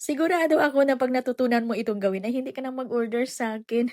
Sigurado ako na 'pag natutunan mo itong gawin ay hindi ka na mag-order sa'kin.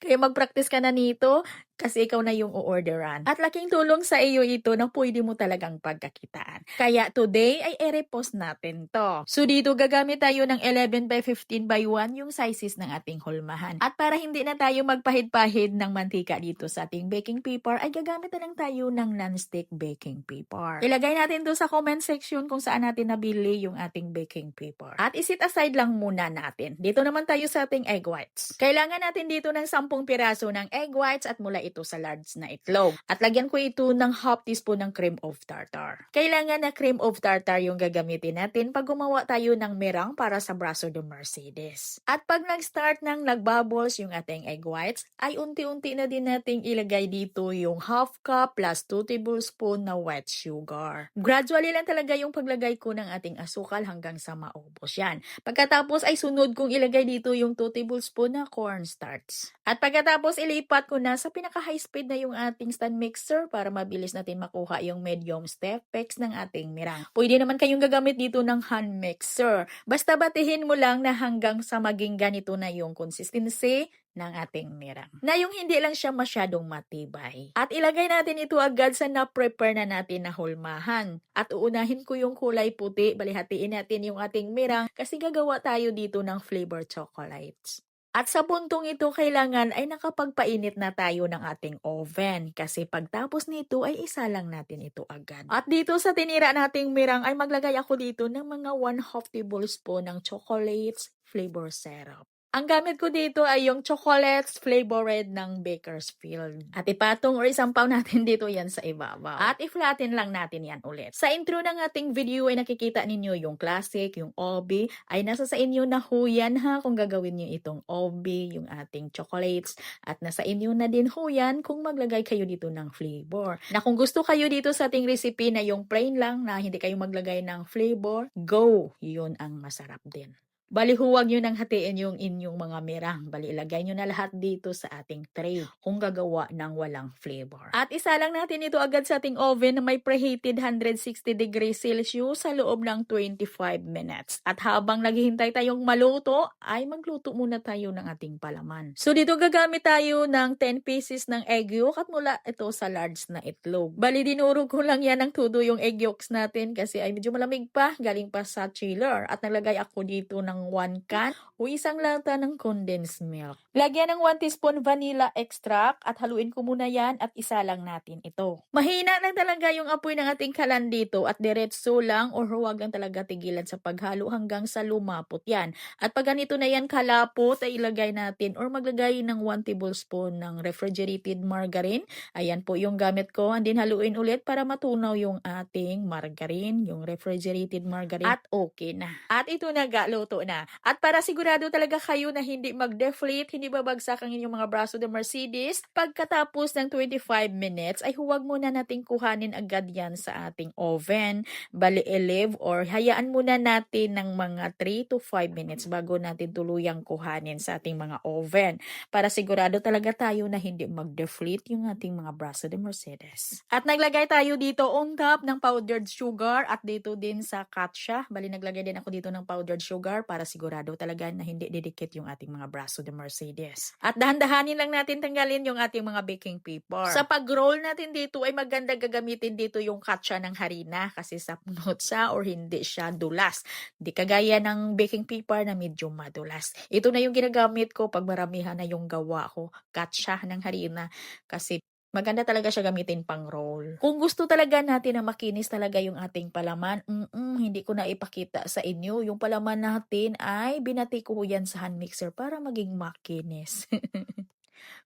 Kaya mag-practice ka na nito, kasi ikaw na yung o-orderan. At laking tulong sa iyo ito na puwede mo talagang pagkakitaan. Kaya today ay ire-post natin 'to. So dito gagamit tayo ng 11 by 15 by 1 yung sizes ng ating hulmahan. At para hindi na tayo magpahid-pahid ng mantika dito sa ating baking paper, ay gagamit na lang tayo ng non-stick baking paper. Ilagay natin 'to sa comment section kung saan natin nabili yung ating baking paper. At isit aside lang muna natin. Dito naman tayo sa ating egg whites. Kailangan natin dito ng 10 piraso ng egg whites at mula ito sa large na itlog. At lagyan ko ito ng half teaspoon ng cream of tartar. Kailangan na cream of tartar yung gagamitin natin pag gumawa tayo ng merang para sa braso de Mercedes. At pag nag-start ng nagbubbles yung ating egg whites, ay unti-unti na din nating ilagay dito yung half cup plus 2 tablespoon na white sugar. Gradually lang talaga yung paglagay ko ng ating asukal hanggang sa maubos yan. Pagkatapos ay sunod kong ilagay dito yung 2 tablespoon na cornstarch. At pagkatapos ilipat ko na sa pinaka-high speed na yung ating stand mixer para mabilis natin makuha yung medium step peaks ng ating mirang. Pwede naman kayong gagamit dito ng hand mixer. Basta batihin mo lang na hanggang sa maging ganito na yung consistency ng ating mirang. Na yung hindi lang siya masyadong matibay. At ilagay natin ito agad sa na-prepare na natin na hulmahan. At uunahin ko yung kulay puti, balihatiin natin yung ating mirang kasi gagawa tayo dito ng flavor chocolates. At sa puntong ito, kailangan ay nakapagpainit na tayo ng ating oven kasi pagtapos nito ay isa lang natin ito agad. At dito sa tinira nating mirang ay maglagay ako dito ng mga 1/2 tablespoon ng chocolates flavor syrup. Ang gamit ko dito ay yung chocolates flavored ng Bakersfield. At ipatong or isampaw natin dito yan sa ibabaw. At i-flatten lang natin yan ulit. Sa intro ng ating video ay nakikita ninyo yung classic, yung OB. Ay nasa sa inyo na ho yan ha kung gagawin nyo itong OB, yung ating chocolates. At nasa inyo na din ho yan kung maglagay kayo dito ng flavor. Na kung gusto kayo dito sa ating recipe na yung plain lang na hindi kayo maglagay ng flavor, go! Yun ang masarap din. Bali huwag nyo nang hatiin yung inyong mga mirang. Bali ilagay nyo na lahat dito sa ating tray kung gagawa ng walang flavor. At isa lang natin ito agad sa ating oven na may preheated 160 degrees Celsius sa loob ng 25 minutes. At habang naghihintay tayong maluto, ay magluto muna tayo ng ating palaman. So dito gagamit tayo ng 10 pieces ng egg yolk at mula ito sa large na itlog. Bali dinurog ko lang yan ng todo yung egg yolks natin kasi ay medyo malamig pa, galing pa sa chiller. At naglagay ako dito ng 1 can o isang lata ng condensed milk. Lagyan ng 1 teaspoon vanilla extract at haluin ko muna yan at isa lang natin ito. Mahina lang talaga yung apoy ng ating kalan dito at diretso lang or huwag lang talaga tigilan sa paghalo hanggang sa lumapot yan. At pag ganito na yan kalapot ay ilagay natin or maglagay ng 1 tablespoon ng refrigerated margarine. Ayan po yung gamit ko. And then haluin ulit para matunaw yung ating margarine, yung refrigerated margarine. At okay na. At ito na luto na. At para sigurado talaga kayo na hindi mag-deflate, hindi babagsak ang inyong mga braso de Mercedes, pagkatapos ng 25 minutes ay huwag muna nating kuhanin agad yan sa ating oven. Bali i-leave or hayaan muna natin ng mga 3 to 5 minutes bago natin tuluyang kuhanin sa ating mga oven. Para sigurado talaga tayo na hindi mag-deflate yung ating mga braso de Mercedes. At naglagay tayo dito on top ng powdered sugar at dito din sa katsa. Bali naglagay din ako dito ng powdered sugar para sigurado talaga na hindi didikit yung ating mga braso de Mercedes. At dahan-dahanin lang natin tanggalin yung ating mga baking paper. Sa pag-roll natin dito ay maganda gagamitin dito yung katsa ng harina kasi sapnot siya or hindi siya dulas. Di kagaya ng baking paper na medyo madulas. Ito na yung ginagamit ko pag maramihan na yung gawa ko. Katsa ng harina kasi maganda talaga siya gamitin pang roll. Kung gusto talaga natin na makinis talaga yung ating palaman, hindi ko na ipakita sa inyo. Yung palaman natin ay binati ko yan sa hand mixer para maging makinis.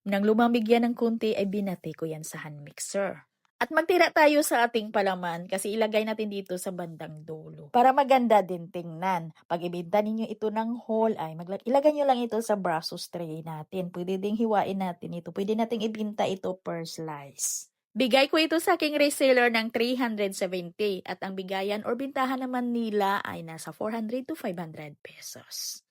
Nang lumamig yan ng kunti ay binati ko yan sa hand mixer. At magtira tayo sa ating palaman kasi ilagay natin dito sa bandang dulo. Para maganda din tingnan. Pag ibinta ninyo ito ng whole ay ilagay nyo lang ito sa brasos tray natin. Pwede ding hiwain natin ito. Pwede nating ibinta ito per slice. Bigay ko ito sa aking reseller ng 370 at ang bigayan or bintahan naman nila ay nasa 400 to 500 pesos.